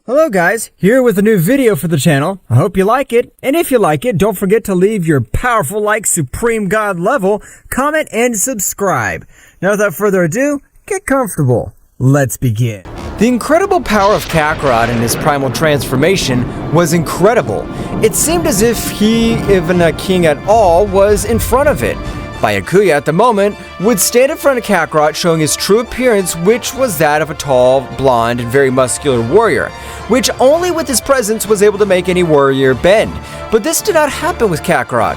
Hello guys, here with a new video for the channel. I hope you like it, and if you like it, don't forget to leave your powerful like Supreme God level, comment, and subscribe. Now without further ado, get comfortable. Let's begin. The incredible power of Kakarot in his primal transformation was incredible. It seemed as if he, even a king at all, was in front of it. Byakuya at the moment would stand in front of Kakarot showing his true appearance, which was that of a tall, blonde, and very muscular warrior, which only with his presence was able to make any warrior bend. But this did not happen with Kakarot.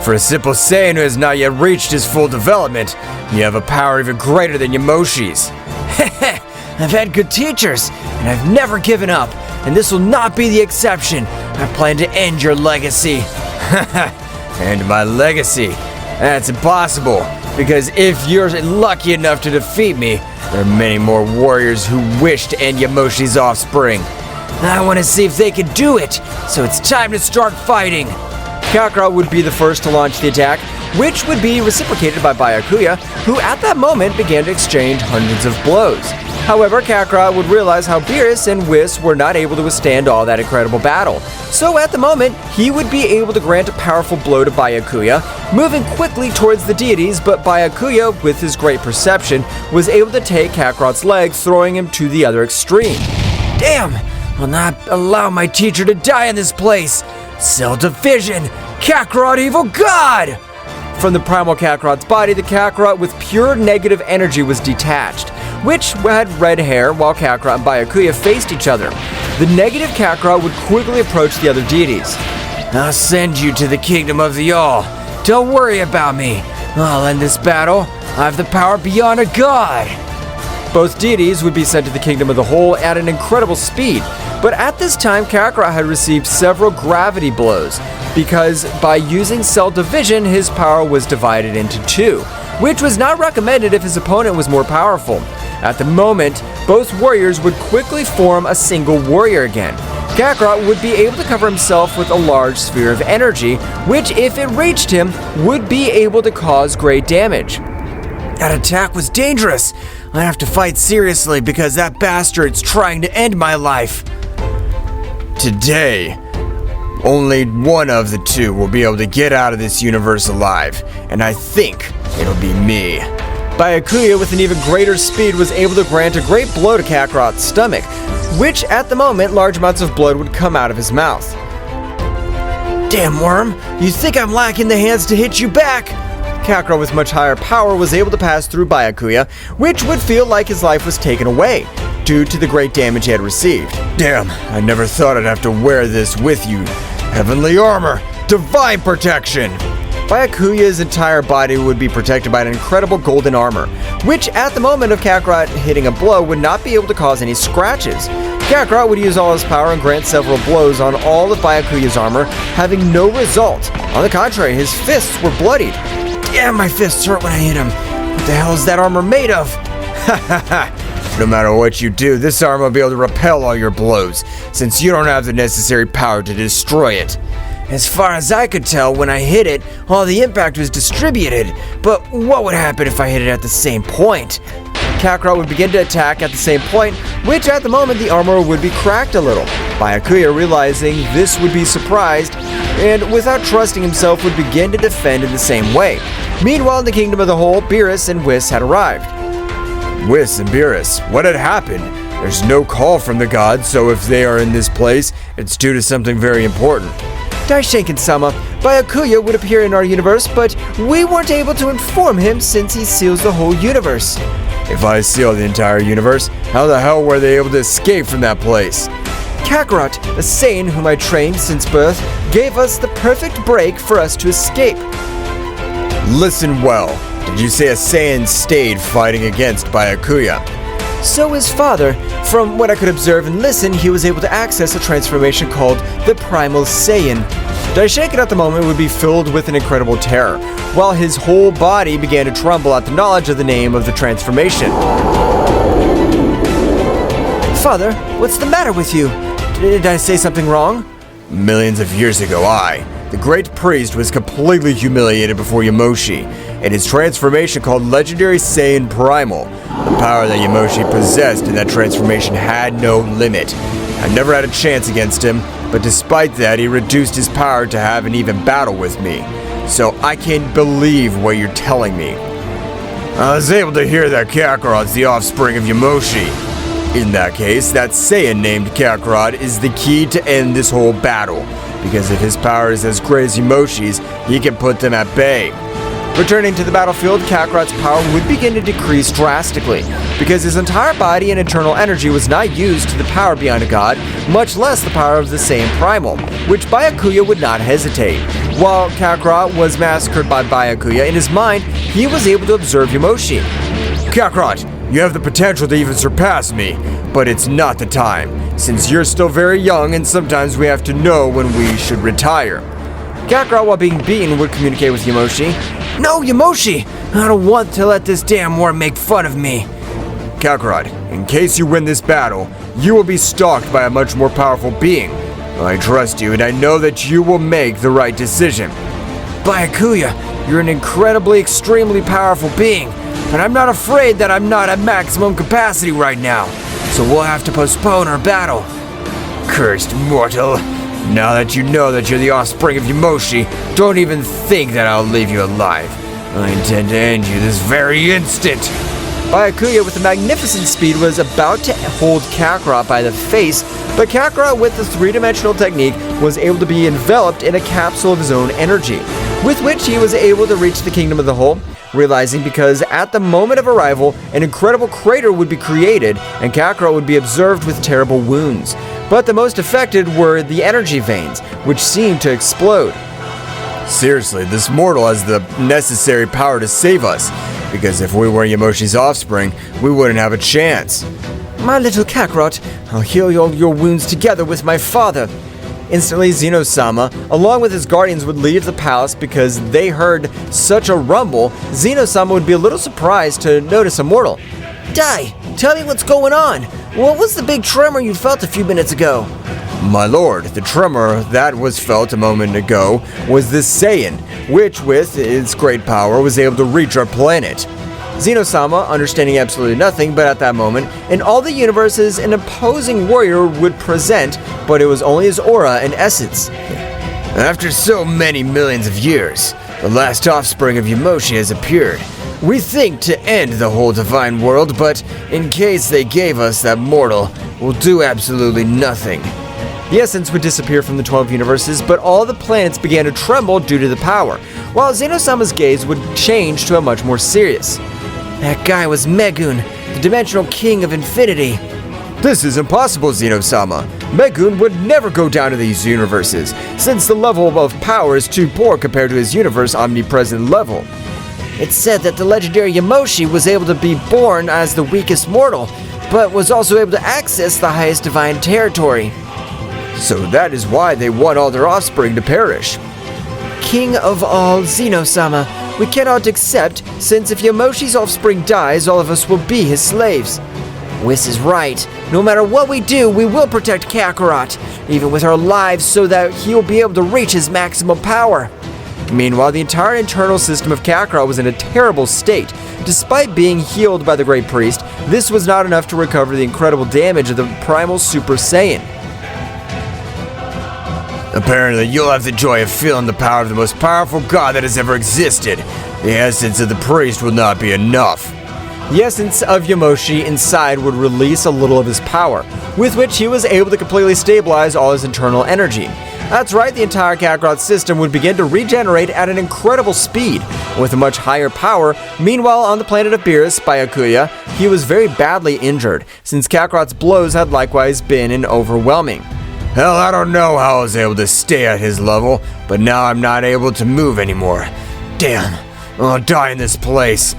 For a simple Saiyan who has not yet reached his full development, you have a power even greater than Yamoshi's. I've had good teachers, and I've never given up, and this will not be the exception. I plan to end your legacy. And my legacy? That's impossible, because if you're lucky enough to defeat me, there are many more warriors who wish to end Yamoshi's offspring. I want to see if they can do it, so it's time to start fighting. Kakarot would be the first to launch the attack, which would be reciprocated by Byakuya, who at that moment began to exchange hundreds of blows. However, Kakarot would realize how Beerus and Whis were not able to withstand all that incredible battle. So at the moment, he would be able to grant a powerful blow to Byakuya, moving quickly towards the deities, but Byakuya, with his great perception, was able to take Kakarot's leg, throwing him to the other extreme. Damn! I'll not allow my teacher to die in this place! Cell division! Kakarot evil god! From the primal Kakarot's body, the Kakarot with pure negative energy was detached, which had red hair while Kakarot and Byakuya faced each other. The negative Kakarot would quickly approach the other deities. I'll send you to the kingdom of the all. Don't worry about me. I'll end this battle. I have the power beyond a god. Both deities would be sent to the kingdom of the whole at an incredible speed, but at this time Kakarot had received several gravity blows, because by using cell division his power was divided into two, which was not recommended if his opponent was more powerful. At the moment, both warriors would quickly form a single warrior again. Kakarot would be able to cover himself with a large sphere of energy, which if it reached him, would be able to cause great damage. That attack was dangerous. I have to fight seriously because that bastard's trying to end my life. Today, only one of the two will be able to get out of this universe alive, and I think it'll be me. Byakuya, with an even greater speed, was able to grant a great blow to Kakarot's stomach, which at the moment large amounts of blood would come out of his mouth. Damn worm, you think I'm lacking the hands to hit you back? Kakarot with much higher power was able to pass through Byakuya, which would feel like his life was taken away, due to the great damage he had received. Damn, I never thought I'd have to wear this with you. Heavenly armor, divine protection! Byakuya's entire body would be protected by an incredible golden armor, which at the moment of Kakarot hitting a blow would not be able to cause any scratches. Kakarot would use all his power and grant several blows on all of Byakuya's armor, having no result. On the contrary, his fists were bloodied. Damn, my fists hurt when I hit him. What the hell is that armor made of? Ha ha ha. No matter what you do, this armor will be able to repel all your blows, since you don't have the necessary power to destroy it. As far as I could tell, when I hit it, all the impact was distributed, but what would happen if I hit it at the same point? Kakarot would begin to attack at the same point, which at the moment the armor would be cracked a little. Byakuya, realizing this would be surprised, and without trusting himself would begin to defend in the same way. Meanwhile, in the kingdom of the whole, Beerus and Whis had arrived. Whis and Beerus, what had happened? There's no call from the gods, so if they are in this place, it's due to something very important. Daishinken-sama, Byakuya would appear in our universe, but we weren't able to inform him since he seals the whole universe. If I seal the entire universe, how the hell were they able to escape from that place? Kakarot, a Saiyan whom I trained since birth, gave us the perfect break for us to escape. Listen well. Did you say a Saiyan stayed fighting against Byakuya? So his father, from what I could observe and listen, he was able to access a transformation called the Primal Saiyan. Daishiken at the moment would be filled with an incredible terror, while his whole body began to tremble at the knowledge of the name of the transformation. Father, what's the matter with you? Did I say something wrong? Millions of years ago, the great priest, was completely humiliated before Yamoshi, and his transformation called Legendary Saiyan Primal. The power that Yamoshi possessed in that transformation had no limit. I never had a chance against him, but despite that, he reduced his power to have an even battle with me. So I can't believe what you're telling me. I was able to hear that Kakarot's the offspring of Yamoshi. In that case, that Saiyan named Kakarot is the key to end this whole battle, because if his power is as great as Yamoshi's, he can put them at bay. Returning to the battlefield, Kakarot's power would begin to decrease drastically, because his entire body and internal energy was not used to the power beyond a god, much less the power of the Saiyan Primal, which Byakuya would not hesitate. While Kakarot was massacred by Byakuya, in his mind, he was able to observe Yamoshi. Kakarot, you have the potential to even surpass me, but it's not the time, since you're still very young and sometimes we have to know when we should retire. Kakarot, while being beaten, would communicate with Yamoshi. No, Yamoshi! I don't want to let this damn war make fun of me. Kakarot, in case you win this battle, you will be stalked by a much more powerful being. I trust you and I know that you will make the right decision. Byakuya, you're an incredibly, extremely powerful being, but I'm not afraid that I'm not at maximum capacity right now, so we'll have to postpone our battle. Cursed mortal. Now that you know that you're the offspring of Yamoshi, don't even think that I'll leave you alive. I intend to end you this very instant. Byakuya, with a magnificent speed, was about to hold Kakarot by the face, but Kakarot, with the three-dimensional technique, was able to be enveloped in a capsule of his own energy, with which he was able to reach the Kingdom of the Whole, realizing because at the moment of arrival, an incredible crater would be created, and Kakarot would be observed with terrible wounds. But the most affected were the energy veins, which seemed to explode. Seriously, this mortal has the necessary power to save us, because if we were Yamoshi's offspring, we wouldn't have a chance. My little Kakarot, I'll heal all your wounds together with my father. Instantly, Zeno-sama, along with his guardians, would leave the palace because they heard such a rumble. Zeno-sama would be a little surprised to notice a mortal. Dai, tell me what's going on. What was the big tremor you felt a few minutes ago? My lord, the tremor that was felt a moment ago was this Saiyan, which with its great power was able to reach our planet. Zeno-sama, understanding absolutely nothing, but at that moment, in all the universes, an opposing warrior would present, but it was only his aura and essence. After so many millions of years, the last offspring of Yamoshi has appeared. We think to end the whole divine world, but in case they gave us that mortal, we'll do absolutely nothing. The essence would disappear from the 12 universes, but all the planets began to tremble due to the power, while Zeno-sama's gaze would change to a much more serious. That guy was Megun, the dimensional king of infinity. This is impossible, Zeno-sama. Megun would never go down to these universes, since the level of power is too poor compared to his universe omnipresent level. It's said that the legendary Yamoshi was able to be born as the weakest mortal, but was also able to access the highest divine territory. So that is why they want all their offspring to perish. King of all, Zeno-sama, we cannot accept, since if Yamoshi's offspring dies, all of us will be his slaves. Whis is right. No matter what we do, we will protect Kakarot, even with our lives, so that he will be able to reach his maximum power. Meanwhile, the entire internal system of Kakarot was in a terrible state. Despite being healed by the Great Priest, this was not enough to recover the incredible damage of the Primal Super Saiyan. Apparently, you'll have the joy of feeling the power of the most powerful god that has ever existed. The essence of the priest will not be enough. The essence of Yamoshi inside would release a little of his power, with which he was able to completely stabilize all his internal energy. That's right, the entire Kakarot system would begin to regenerate at an incredible speed, with a much higher power. Meanwhile, on the planet of Beerus, Byakuya, he was very badly injured, since Kakarot's blows had likewise been overwhelming. Hell, I don't know how I was able to stay at his level, but now I'm not able to move anymore. Damn, I'll die in this place.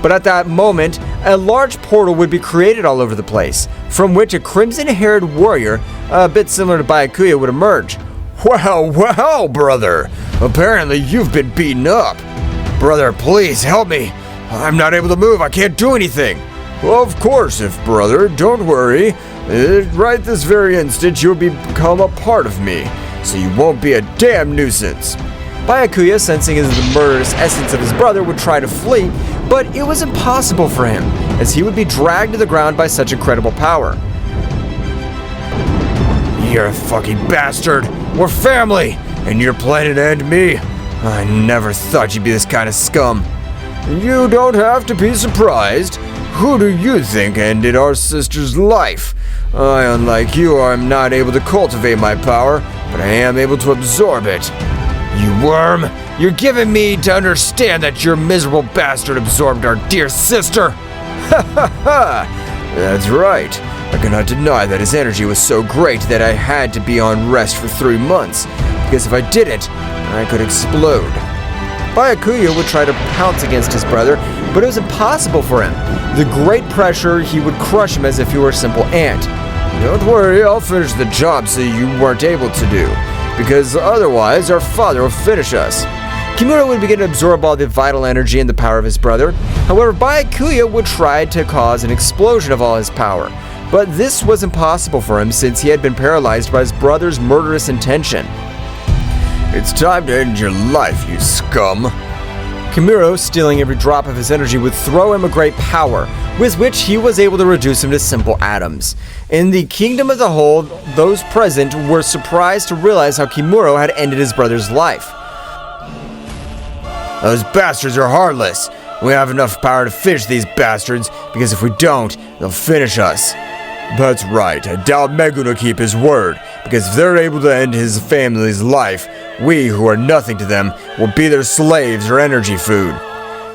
But at that moment, a large portal would be created all over the place, from which a crimson-haired warrior, a bit similar to Byakuya, would emerge. Well, brother. Apparently you've been beaten up. Brother, please help me. I'm not able to move. I can't do anything. Well, of course, brother. Don't worry. Right this very instant, you'll become a part of me, so you won't be a damn nuisance. Byakuya, sensing the murderous essence of his brother, would try to flee, but it was impossible for him, as he would be dragged to the ground by such incredible power. You're a fucking bastard! We're family! And you're planning to end me? I never thought you'd be this kind of scum. You don't have to be surprised. Who do you think ended our sister's life? I, unlike you, am not able to cultivate my power, but I am able to absorb it. You worm! You're giving me to understand that your miserable bastard absorbed our dear sister! Ha ha ha! That's right. I cannot deny that his energy was so great that I had to be on rest for 3 months, because if I didn't, I could explode. Byakuya would try to pounce against his brother, but it was impossible for him. The great pressure, he would crush him as if he were a simple ant. Don't worry, I'll finish the job so you weren't able to do, because otherwise our father will finish us. Kimura would begin to absorb all the vital energy and the power of his brother. However, Byakuya would try to cause an explosion of all his power, but this was impossible for him since he had been paralyzed by his brother's murderous intention. It's time to end your life, you scum. Kimura, stealing every drop of his energy, would throw him a great power, with which he was able to reduce him to simple atoms. In the kingdom as a whole, those present were surprised to realize how Kimura had ended his brother's life. Those bastards are heartless. We have enough power to finish these bastards, because if we don't, they'll finish us. That's right. I doubt Megun will keep his word, because if they're able to end his family's life, we, who are nothing to them, will be their slaves or energy food.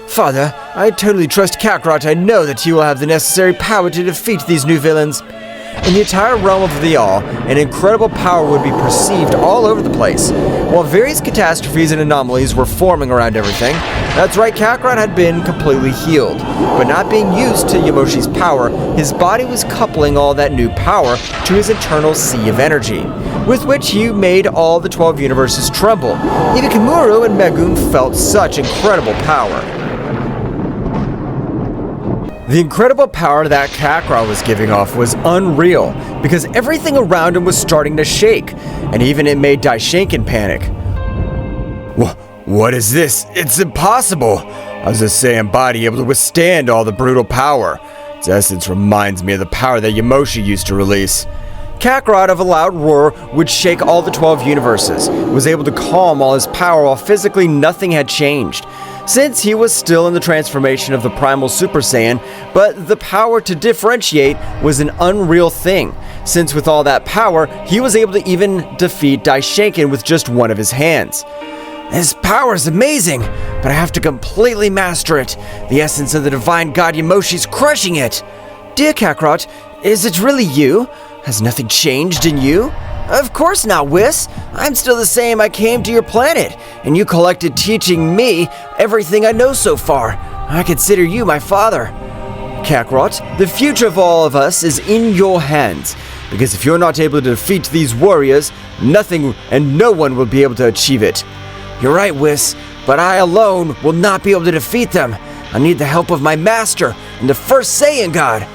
Father, I totally trust Kakarot. I know that he will have the necessary power to defeat these new villains. In the entire realm of the All, an incredible power would be perceived all over the place. While various catastrophes and anomalies were forming around everything, that's right, Kakarot had been completely healed. But not being used to Yamoshi's power, his body was coupling all that new power to his eternal sea of energy, with which he made all the 12 universes tremble. Even Kimura and Megun felt such incredible power. The incredible power that Kakarot was giving off was unreal, because everything around him was starting to shake, and even it made Daishinken panic. What is this? It's impossible! How's a Saiyan body able to withstand all the brutal power? Its essence reminds me of the power that Yamoshi used to release. Kakarot, of a loud roar, would shake all the 12 universes, was able to calm all his power while physically nothing had changed. Since he was still in the transformation of the primal Super Saiyan, but the power to differentiate was an unreal thing, since with all that power, he was able to even defeat Daishinken with just one of his hands. This power is amazing, but I have to completely master it. The essence of the divine god Yamoshi's crushing it. Dear Kakarot, is it really you? Has nothing changed in you? Of course not, Whis. I'm still the same. I came to your planet, and you collected teaching me everything I know so far. I consider you my father. Kakarot, the future of all of us is in your hands, because if you're not able to defeat these warriors, nothing and no one will be able to achieve it. You're right, Whis, but I alone will not be able to defeat them. I need the help of my master and the first Saiyan god.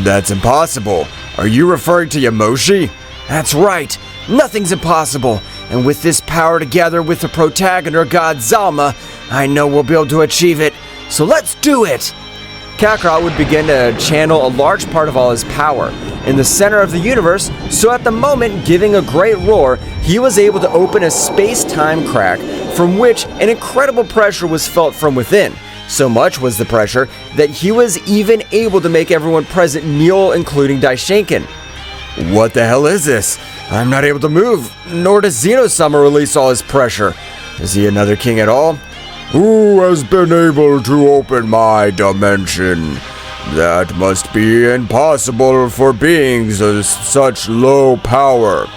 That's impossible. Are you referring to Yamoshi? That's right. Nothing's impossible. And with this power together with the protagonist god Zalama, I know we'll be able to achieve it. So let's do it! Kakarot would begin to channel a large part of all his power in the center of the universe, so at the moment, giving a great roar, he was able to open a space-time crack from which an incredible pressure was felt from within. So much was the pressure that he was even able to make everyone present kneel, including Daishinken. What the hell is this? I'm not able to move, nor does Zeno-sama release all his pressure. Is he another king at all? Who has been able to open my dimension? That must be impossible for beings of such low power.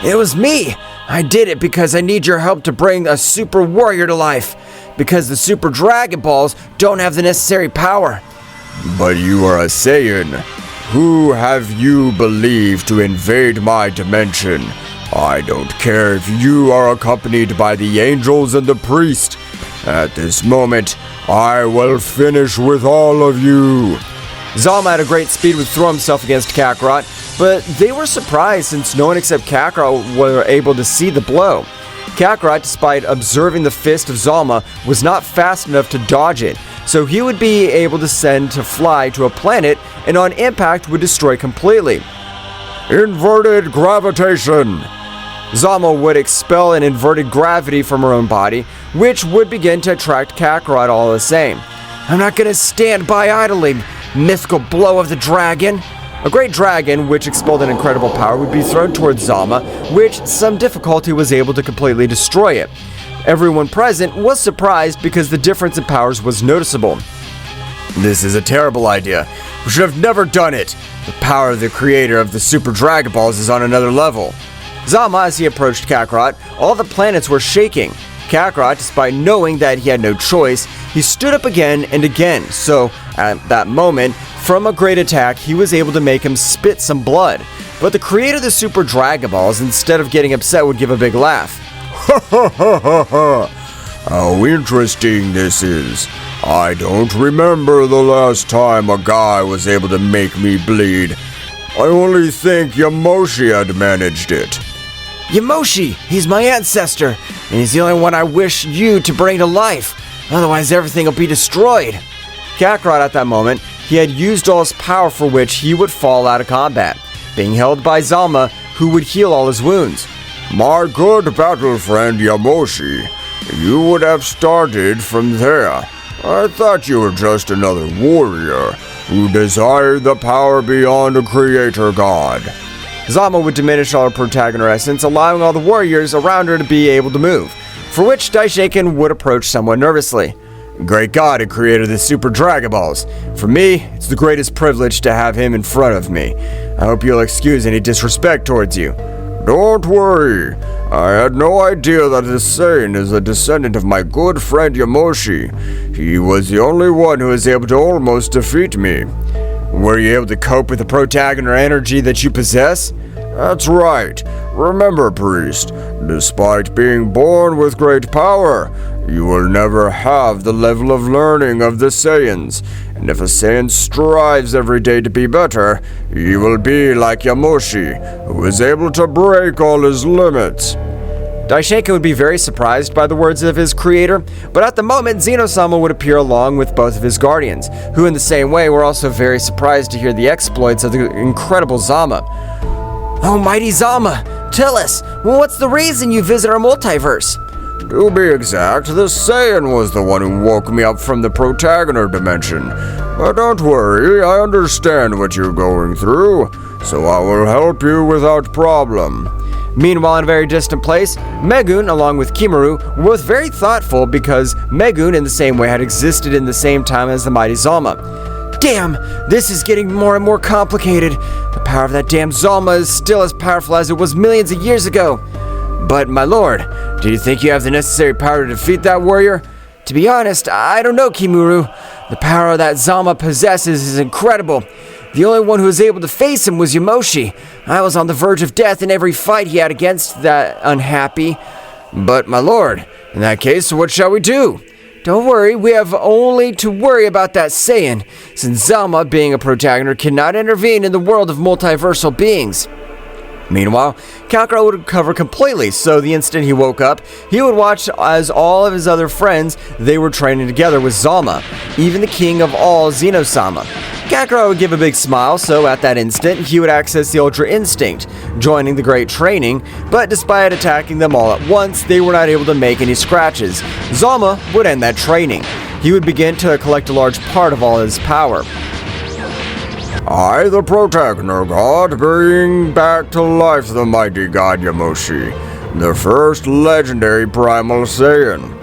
It was me! I did it because I need your help to bring a super warrior to life. Because the super Dragon Balls don't have the necessary power. But you are a Saiyan. Who have you believed to invade my dimension? I don't care if you are accompanied by the angels and the priest. At this moment, I will finish with all of you. Zalama at a great speed would throw himself against Kakarot, but they were surprised since no one except Kakarot were able to see the blow. Kakarot, despite observing the fist of Zalama, was not fast enough to dodge it, so he would be able to send to fly to a planet and on impact would destroy completely. Inverted gravitation! Zalama would expel an inverted gravity from her own body, which would begin to attract Kakarot all the same. I'm not gonna stand by idly, mythical blow of the dragon. A great dragon, which expelled an incredible power, would be thrown towards Zalama, which some difficulty was able to completely destroy it. Everyone present was surprised because the difference in powers was noticeable. This is a terrible idea. We should have never done it. The power of the creator of the Super Dragon Balls is on another level. Zalama, as he approached Kakarot, all the planets were shaking. Kakarot, despite knowing that he had no choice, he stood up again and again, so at that moment, from a great attack, he was able to make him spit some blood. But the creator of the Super Dragon Balls, instead of getting upset, would give a big laugh. Ha ha ha ha ha! How interesting this is. I don't remember the last time a guy was able to make me bleed. I only think Yamoshi had managed it. Yamoshi! He's my ancestor, and he's the only one I wish you to bring to life. Otherwise, everything will be destroyed. Kakarot, at that moment, he had used all his power for which he would fall out of combat, being held by Zalama, who would heal all his wounds. My good battle friend Yamoshi, you would have started from there. I thought you were just another warrior who desired the power beyond a creator god. Zalama would diminish all her protagonist essence, allowing all the warriors around her to be able to move, for which Daishaken would approach somewhat nervously. Great God who created the Super Dragon Balls. For me, it's the greatest privilege to have him in front of me. I hope you'll excuse any disrespect towards you. Don't worry. I had no idea that this Saiyan is a descendant of my good friend Yamoshi. He was the only one who was able to almost defeat me. Were you able to cope with the protagonist energy that you possess? That's right. Remember, priest, despite being born with great power, you will never have the level of learning of the Saiyans. And if a Saiyan strives every day to be better, he will be like Yamoshi, who is able to break all his limits. Daishaken would be very surprised by the words of his creator, but at the moment, Zeno-sama would appear along with both of his guardians, who in the same way were also very surprised to hear the exploits of the incredible Zama. Oh, mighty Zama, tell us, what's the reason you visit our multiverse? To be exact, the Saiyan was the one who woke me up from the protagonist dimension. But don't worry, I understand what you're going through, so I will help you without problem. Meanwhile, in a very distant place, Megun, along with Kimaru, were both very thoughtful because Megun, in the same way, had existed in the same time as the mighty Zalma. Damn, this is getting more and more complicated. The power of that damn Zalma is still as powerful as it was millions of years ago. But, my lord, do you think you have the necessary power to defeat that warrior? To be honest, I don't know, Kimaru. The power that Zalma possesses is incredible. The only one who was able to face him was Yamoshi. I was on the verge of death in every fight he had against that unhappy. But, my lord, in that case, what shall we do? Don't worry, we have only to worry about that Saiyan, since Zalma, being a protagonist, cannot intervene in the world of multiversal beings. Meanwhile, Kakarot would recover completely, so the instant he woke up, he would watch as all of his other friends, they were training together with Zalma, even the king of all, Zeno-sama. Kakarot would give a big smile, so at that instant, he would access the Ultra Instinct, joining the great training, but despite attacking them all at once, they were not able to make any scratches. Zalma would end that training. He would begin to collect a large part of all his power. I, the protagonist god, bring back to life the mighty god Yamoshi, the first legendary primal Saiyan.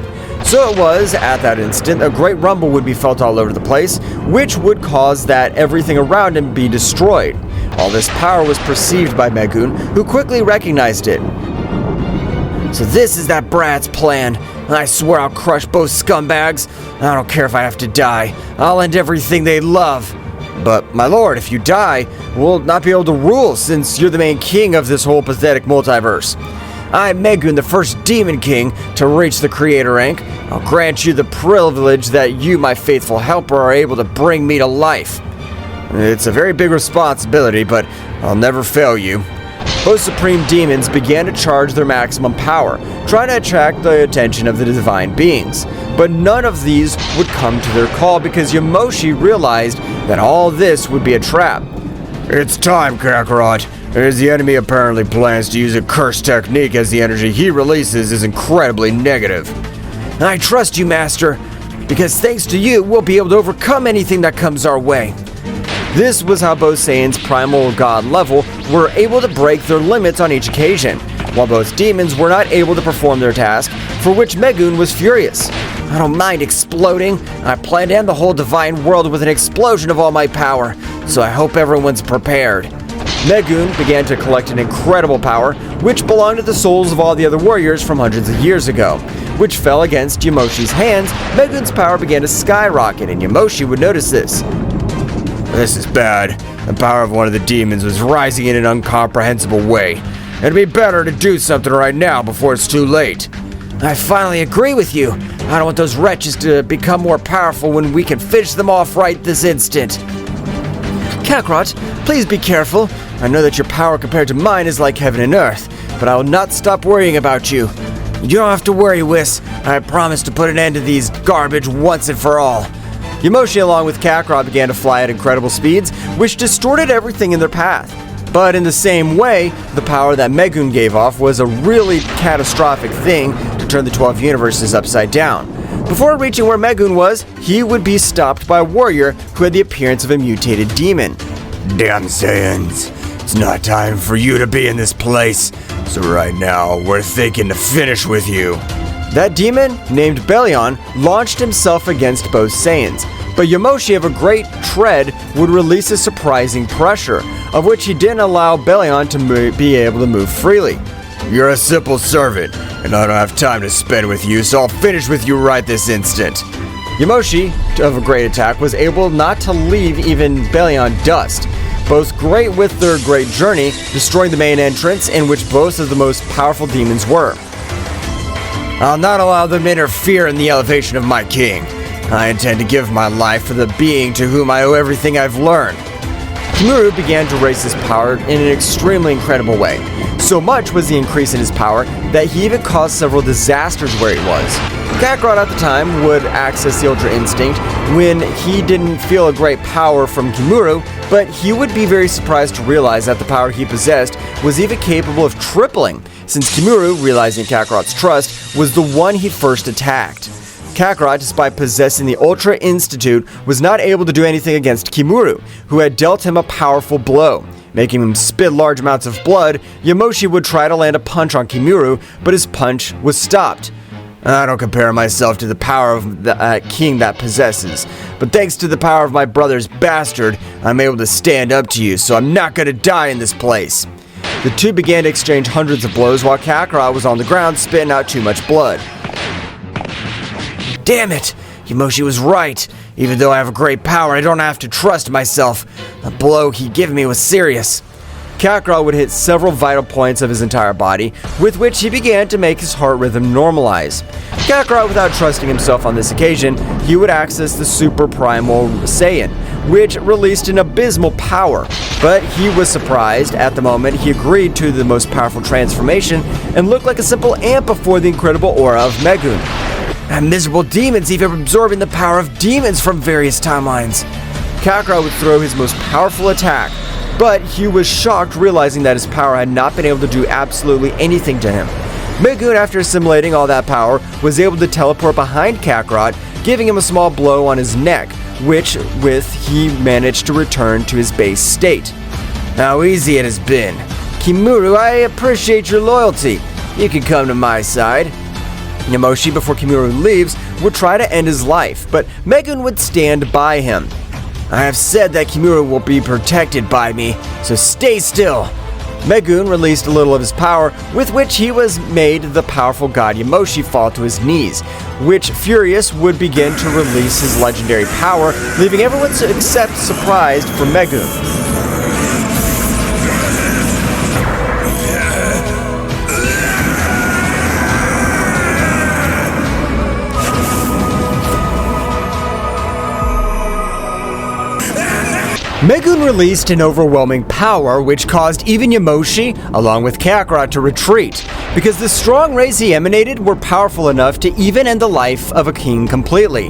So it was, at that instant, a great rumble would be felt all over the place, which would cause that everything around him be destroyed. All this power was perceived by Megun, who quickly recognized it. So this is that brat's plan. I swear I'll crush both scumbags. I don't care if I have to die. I'll end everything they love. But, my lord, if you die, we'll not be able to rule since you're the main king of this whole pathetic multiverse. I'm Megun, the first Demon King to reach the Creator rank. I'll grant you the privilege that you, my faithful helper, are able to bring me to life. It's a very big responsibility, but I'll never fail you. Both supreme demons began to charge their maximum power, trying to attract the attention of the divine beings. But none of these would come to their call because Yamoshi realized that all this would be a trap. It's time, Kakarot, as the enemy apparently plans to use a curse technique as the energy he releases is incredibly negative. I trust you, Master, because thanks to you, we'll be able to overcome anything that comes our way. This was how both Saiyan's primal god level were able to break their limits on each occasion, while both demons were not able to perform their task, for which Megun was furious. I don't mind exploding. I plan to end the whole divine world with an explosion of all my power, so I hope everyone's prepared. Megun began to collect an incredible power, which belonged to the souls of all the other warriors from hundreds of years ago, which fell against Yamoshi's hands. Megun's power began to skyrocket, and Yamoshi would notice this. This is bad. The power of one of the demons was rising in an incomprehensible way. It'd be better to do something right now before it's too late. I finally agree with you. I don't want those wretches to become more powerful when we can finish them off right this instant. Kakarot, please be careful. I know that your power compared to mine is like heaven and earth, but I will not stop worrying about you. You don't have to worry, Whis. I promise to put an end to these garbage once and for all. Yamoshi, along with Kakarot, began to fly at incredible speeds, which distorted everything in their path. But in the same way, the power that Megun gave off was a really catastrophic thing to turn the 12 universes upside down. Before reaching where Megun was, he would be stopped by a warrior who had the appearance of a mutated demon. Damn Saiyans, it's not time for you to be in this place, so right now we're thinking to finish with you. That demon, named Belion, launched himself against both Saiyans, but Yamoshi of a great tread would release a surprising pressure, of which he didn't allow Belion to be able to move freely. You're a simple servant, and I don't have time to spend with you, so I'll finish with you right this instant. Yamoshi, of a great attack, was able not to leave even Belion dust. Both great with their great journey, destroying the main entrance in which both of the most powerful demons were. I'll not allow them to interfere in the elevation of my king. I intend to give my life for the being to whom I owe everything I've learned. Kimuru began to raise his power in an extremely incredible way. So much was the increase in his power that he even caused several disasters where he was. Kakarot at the time would access the Ultra Instinct when he didn't feel a great power from Kimuru, but he would be very surprised to realize that the power he possessed was even capable of tripling, since Kimuru, realizing Kakarot's trust, was the one he first attacked. Kakarot, despite possessing the Ultra Institute, was not able to do anything against Kimuru, who had dealt him a powerful blow. Making him spit large amounts of blood, Yamoshi would try to land a punch on Kimuru, but his punch was stopped. I don't compare myself to the power of the king that possesses, but thanks to the power of my brother's bastard, I'm able to stand up to you, so I'm not gonna die in this place. The two began to exchange hundreds of blows while Kakarot was on the ground spitting out too much blood. Damn it! Yamoshi was right. Even though I have a great power, I don't have to trust myself. The blow he gave me was serious. Kakarot would hit several vital points of his entire body, with which he began to make his heart rhythm normalize. Kakarot, without trusting himself on this occasion, he would access the super primal Saiyan, which released an abysmal power. But he was surprised. At the moment, he agreed to the most powerful transformation and looked like a simple ant before the incredible aura of Megun. And miserable demons even absorbing the power of demons from various timelines. Kakarot would throw his most powerful attack, but he was shocked realizing that his power had not been able to do absolutely anything to him. Megun, after assimilating all that power, was able to teleport behind Kakarot, giving him a small blow on his neck, which he managed to return to his base state. How easy it has been. Kimuru, I appreciate your loyalty. You can come to my side. Yamoshi, before Kimuru leaves, would try to end his life, but Megun would stand by him. I have said that Kimuru will be protected by me, so stay still. Megun released a little of his power, with which he was made the powerful god Yamoshi fall to his knees, which furious would begin to release his legendary power, leaving everyone except surprised for Megun. Megun released an overwhelming power which caused even Yamoshi, along with Kakarot, to retreat, because the strong rays he emanated were powerful enough to even end the life of a king completely.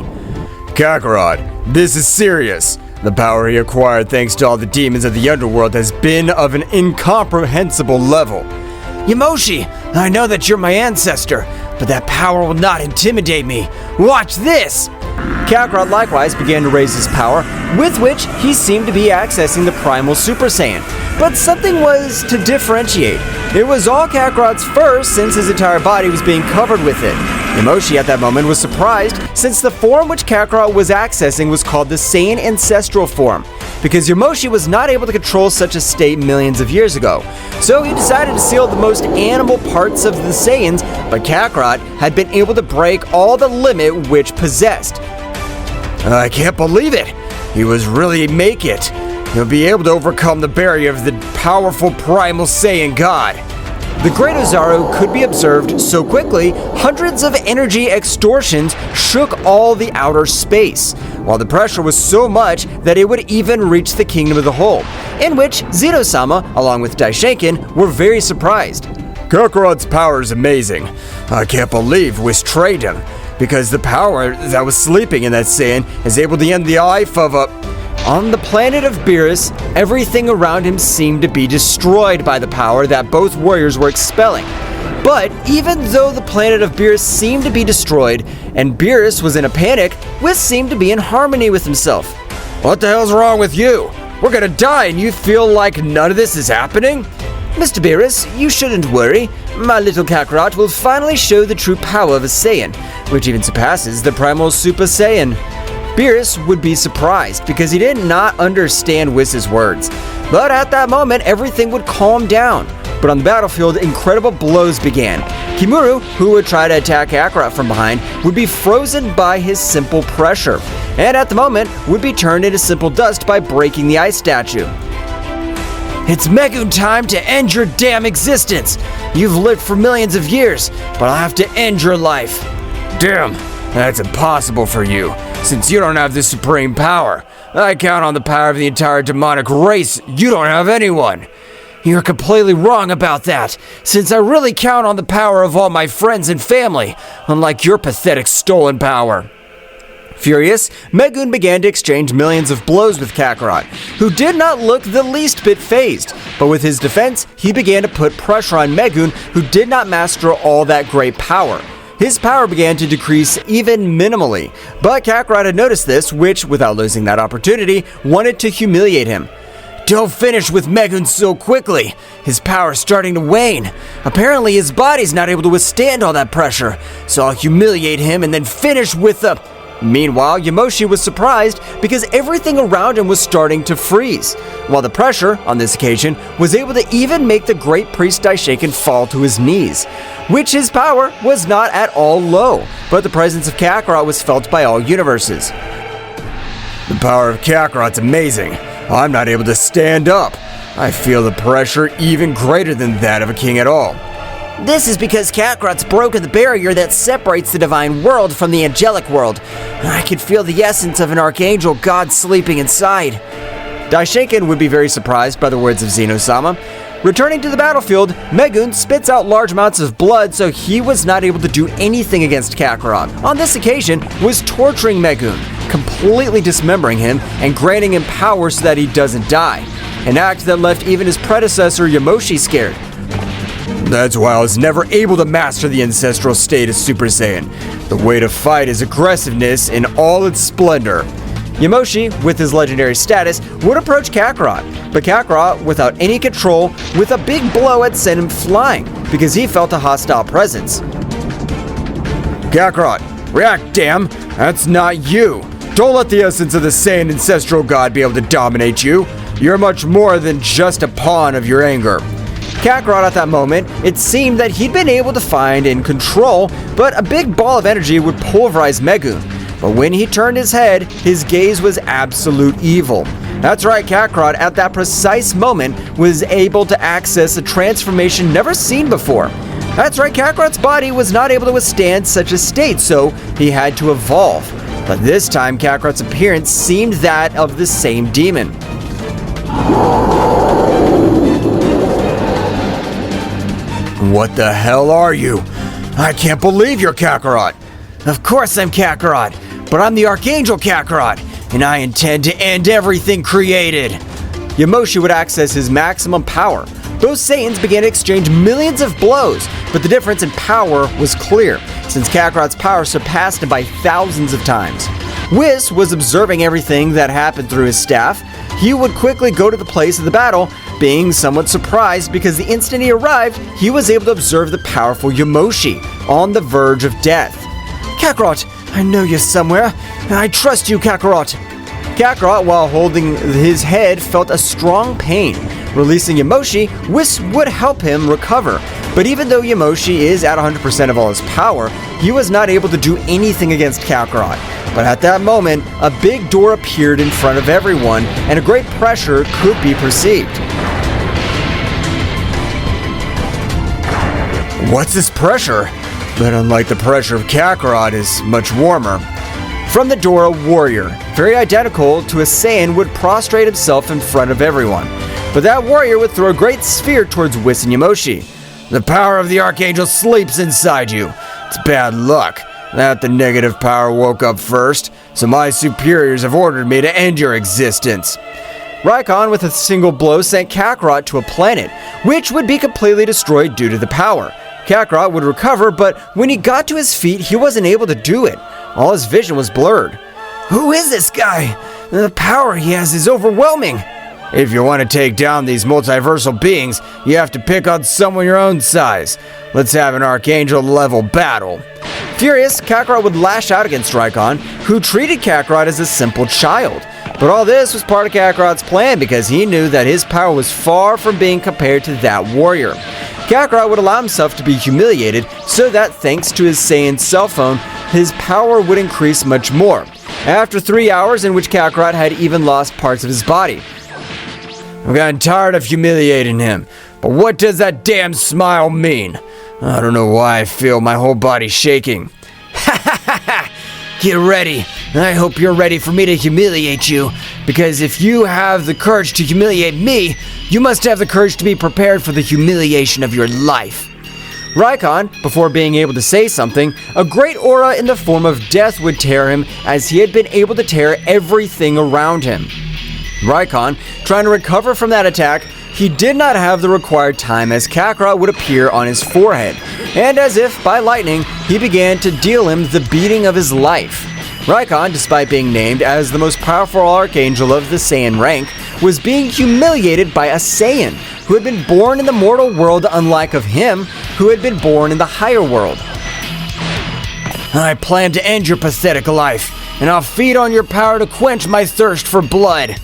Kakarot, this is serious. The power he acquired thanks to all the demons of the underworld has been of an incomprehensible level. Yamoshi, I know that you're my ancestor, but that power will not intimidate me. Watch this! Kakarot likewise began to raise his power, with which he seemed to be accessing the primal Super Saiyan. But something was to differentiate. It was all Kakarot's first, since his entire body was being covered with it. Yamoshi at that moment was surprised, since the form which Kakarot was accessing was called the Saiyan Ancestral Form, because Yamoshi was not able to control such a state millions of years ago. So he decided to seal the most animal parts of the Saiyans, but Kakarot had been able to break all the limit which possessed. I can't believe it! He was really make it. He'll be able to overcome the barrier of the powerful primal Saiyan god. The Great Ozaru could be observed so quickly, hundreds of energy extortions shook all the outer space, while the pressure was so much that it would even reach the Kingdom of the Whole, in which Zeno-sama, along with Daishinkan, were very surprised. Kakarot's power is amazing. I can't believe Whis trained him, because the power that was sleeping in that Saiyan is able to end the life of a... On the planet of Beerus, everything around him seemed to be destroyed by the power that both warriors were expelling. But even though the planet of Beerus seemed to be destroyed, and Beerus was in a panic, Whis seemed to be in harmony with himself. What the hell's wrong with you? We're gonna die and you feel like none of this is happening? Mr. Beerus, you shouldn't worry. My little Kakarot will finally show the true power of a Saiyan, which even surpasses the primal Super Saiyan. Beerus would be surprised because he did not understand Whis' words. But at that moment, everything would calm down. But on the battlefield, incredible blows began. Kimuru, who would try to attack Kakarot from behind, would be frozen by his simple pressure, and at the moment, would be turned into simple dust by breaking the ice statue. It's Megun time to end your damn existence! You've lived for millions of years, but I'll have to end your life. Damn, that's impossible for you, since you don't have the supreme power. I count on the power of the entire demonic race. You don't have anyone. You're completely wrong about that, since I really count on the power of all my friends and family, unlike your pathetic stolen power. Furious, Megun began to exchange millions of blows with Kakarot, who did not look the least bit fazed, but with his defense, he began to put pressure on Megun, who did not master all that great power. His power began to decrease even minimally, but Kakarot had noticed this, which, without losing that opportunity, wanted to humiliate him. Don't finish with Megun so quickly. His power's starting to wane. Apparently his body's not able to withstand all that pressure, so I'll humiliate him and then finish with the... Meanwhile, Yamoshi was surprised because everything around him was starting to freeze, while the pressure, on this occasion, was able to even make the great priest Daishinkan fall to his knees, which his power was not at all low, but the presence of Kakarot was felt by all universes. The power of Kakarot's amazing. I'm not able to stand up. I feel the pressure even greater than that of a king at all. This is because Kakarot's broken the barrier that separates the divine world from the angelic world. I can feel the essence of an Archangel god sleeping inside. Daishinkan would be very surprised by the words of Zeno-sama. Returning to the battlefield, Megun spits out large amounts of blood, so he was not able to do anything against Kakarot. On this occasion, was torturing Megun, completely dismembering him and granting him power so that he doesn't die. An act that left even his predecessor Yamoshi scared. That's why I was never able to master the ancestral state of Super Saiyan. The way to fight is aggressiveness in all its splendor. Yamoshi, with his legendary status, would approach Kakarot, but Kakarot, without any control, with a big blow had sent him flying, because he felt a hostile presence. Kakarot, react, damn! That's not you! Don't let the essence of the Saiyan ancestral god be able to dominate you. You're much more than just a pawn of your anger. Kakarot at that moment, it seemed that he'd been able to find and control, but a big ball of energy would pulverize Megun. But when he turned his head, his gaze was absolute evil. That's right, Kakarot at that precise moment was able to access a transformation never seen before. That's right, Kakarot's body was not able to withstand such a state, so he had to evolve. But this time, Kakarot's appearance seemed that of the same demon. What the hell are you? I can't believe you're Kakarot. Of course I'm Kakarot, but I'm the Archangel Kakarot, and I intend to end everything created. Yamoshi would access his maximum power. Both Saiyans began to exchange millions of blows, but the difference in power was clear, since Kakarot's power surpassed him by thousands of times. Whis was observing everything that happened through his staff. He would quickly go to the place of the battle, being somewhat surprised because the instant he arrived, he was able to observe the powerful Yamoshi on the verge of death. Kakarot, I know you're somewhere. I trust you, Kakarot. Kakarot, while holding his head, felt a strong pain. Releasing Yamoshi, Whis would help him recover. But even though Yamoshi is at 100% of all his power, he was not able to do anything against Kakarot. But at that moment, a big door appeared in front of everyone, and a great pressure could be perceived. What's this pressure? But unlike the pressure of Kakarot, is much warmer. From the door, a warrior, very identical to a Saiyan, would prostrate himself in front of everyone. But that warrior would throw a great sphere towards Whis and Yamoshi. The power of the Archangel sleeps inside you. It's bad luck that the negative power woke up first, so my superiors have ordered me to end your existence. Raikon, with a single blow, sent Kakarot to a planet, which would be completely destroyed due to the power. Kakarot would recover, but when he got to his feet, he wasn't able to do it. All his vision was blurred. Who is this guy? The power he has is overwhelming. If you want to take down these multiversal beings, you have to pick on someone your own size. Let's have an Archangel-level battle. Furious, Kakarot would lash out against Raikon, who treated Kakarot as a simple child. But all this was part of Kakarot's plan because he knew that his power was far from being compared to that warrior. Kakarot would allow himself to be humiliated so that thanks to his Saiyan cell phone, his power would increase much more. After 3 hours in which Kakarot had even lost parts of his body. I've gotten tired of humiliating him, but what does that damn smile mean? I don't know why I feel my whole body shaking. Ha ha ha ha! Get ready. I hope you're ready for me to humiliate you, because if you have the courage to humiliate me, you must have the courage to be prepared for the humiliation of your life. Raikon, before being able to say something, a great aura in the form of death would tear him as he had been able to tear everything around him. Raikon, trying to recover from that attack, he did not have the required time as Kakarot would appear on his forehead, and as if by lightning, he began to deal him the beating of his life. Raikon, despite being named as the most powerful Archangel of the Saiyan rank, was being humiliated by a Saiyan who had been born in the mortal world unlike of him who had been born in the higher world. I plan to end your pathetic life, and I'll feed on your power to quench my thirst for blood.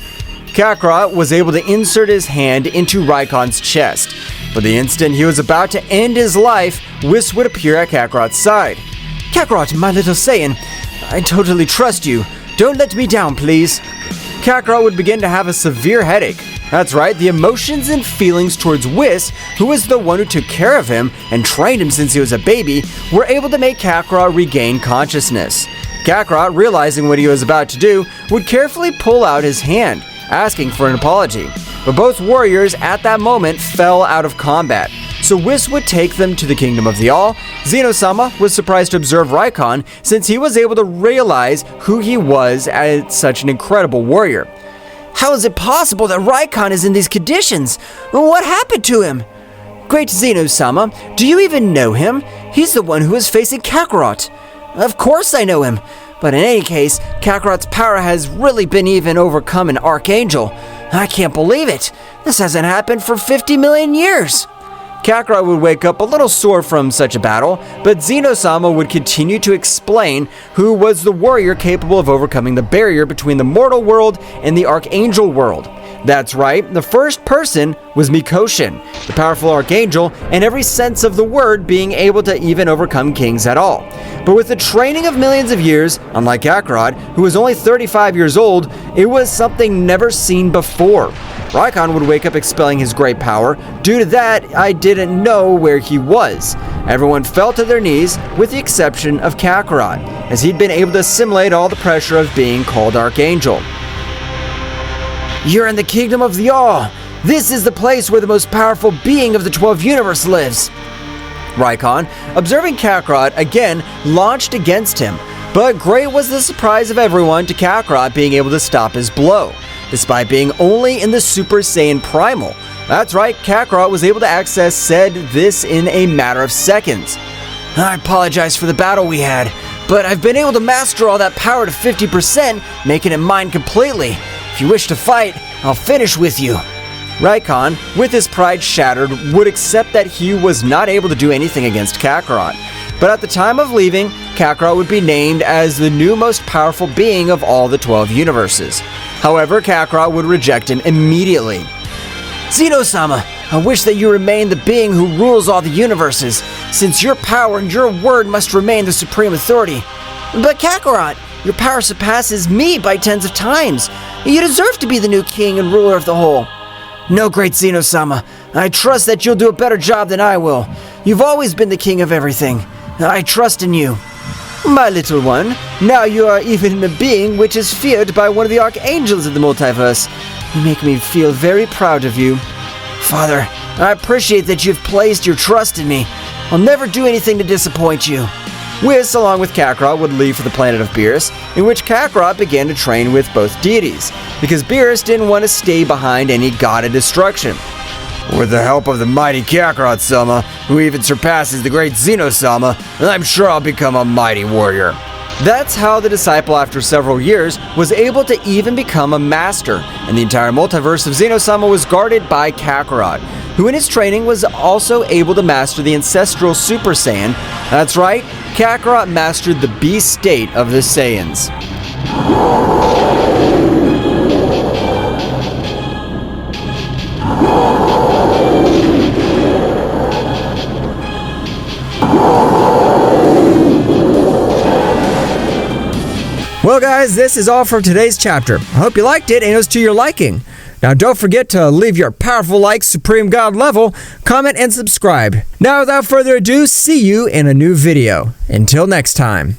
Kakarot was able to insert his hand into Raikon's chest, but the instant he was about to end his life, Whis would appear at Kakarot's side. Kakarot, my little Saiyan, I totally trust you. Don't let me down, please. Kakarot would begin to have a severe headache. That's right, the emotions and feelings towards Whis, who was the one who took care of him and trained him since he was a baby, were able to make Kakarot regain consciousness. Kakarot, realizing what he was about to do, would carefully pull out his hand, asking for an apology. But both warriors at that moment fell out of combat, so Whis would take them to the Kingdom of the All. Zeno-sama was surprised to observe Raikon since he was able to realize who he was as such an incredible warrior. How is it possible that Raikon is in these conditions? What happened to him? Great Zeno-sama, do you even know him? He's the one who is facing Kakarot. Of course I know him. But in any case, Kakarot's power has really been even overcome an Archangel. I can't believe it. This hasn't happened for 50 million years. Kakarot would wake up a little sore from such a battle, but Zeno-sama would continue to explain who was the warrior capable of overcoming the barrier between the mortal world and the Archangel world. That's right, the first person was Mikoshin, the powerful Archangel, in every sense of the word, being able to even overcome kings at all. But with the training of millions of years, unlike Kakarot, who was only 35 years old, it was something never seen before. Raikon would wake up expelling his great power. Due to that, I didn't know where he was. Everyone fell to their knees, with the exception of Kakarot, as he'd been able to assimilate all the pressure of being called Archangel. You're in the kingdom of the All. This is the place where the most powerful being of the 12 universe lives. Raikon, observing Kakarot, again launched against him. But great was the surprise of everyone to Kakarot being able to stop his blow, despite being only in the Super Saiyan primal. That's right, Kakarot was able to access this in a matter of seconds. I apologize for the battle we had, but I've been able to master all that power to 50%, making it mine completely. If you wish to fight, I'll finish with you. Raikon, with his pride shattered, would accept that he was not able to do anything against Kakarot. But at the time of leaving, Kakarot would be named as the new most powerful being of all the 12 universes. However, Kakarot would reject him immediately. Zeno-sama, I wish that you remain the being who rules all the universes, since your power and your word must remain the supreme authority. But Kakarot, your power surpasses me by tens of times. You deserve to be the new king and ruler of the whole. No, great Zeno-sama. I trust that you'll do a better job than I will. You've always been the king of everything. I trust in you. My little one, now you are even a being which is feared by one of the archangels of the multiverse. You make me feel very proud of you. Father, I appreciate that you've placed your trust in me. I'll never do anything to disappoint you. Whis, along with Kakarot, would leave for the planet of Beerus, in which Kakarot began to train with both deities, because Beerus didn't want to stay behind any god of destruction. With the help of the mighty Kakarot-sama, who even surpasses the great Zeno-sama, I'm sure I'll become a mighty warrior. That's how the disciple, after several years, was able to even become a master, and the entire multiverse of Zeno-sama was guarded by Kakarot, who in his training was also able to master the ancestral Super Saiyan. That's right, Kakarot mastered the beast state of the Saiyans. Well guys, this is all for today's chapter. I hope you liked it and it was to your liking. Now don't forget to leave your powerful like Supreme God level, comment and subscribe. Now without further ado, see you in a new video. Until next time.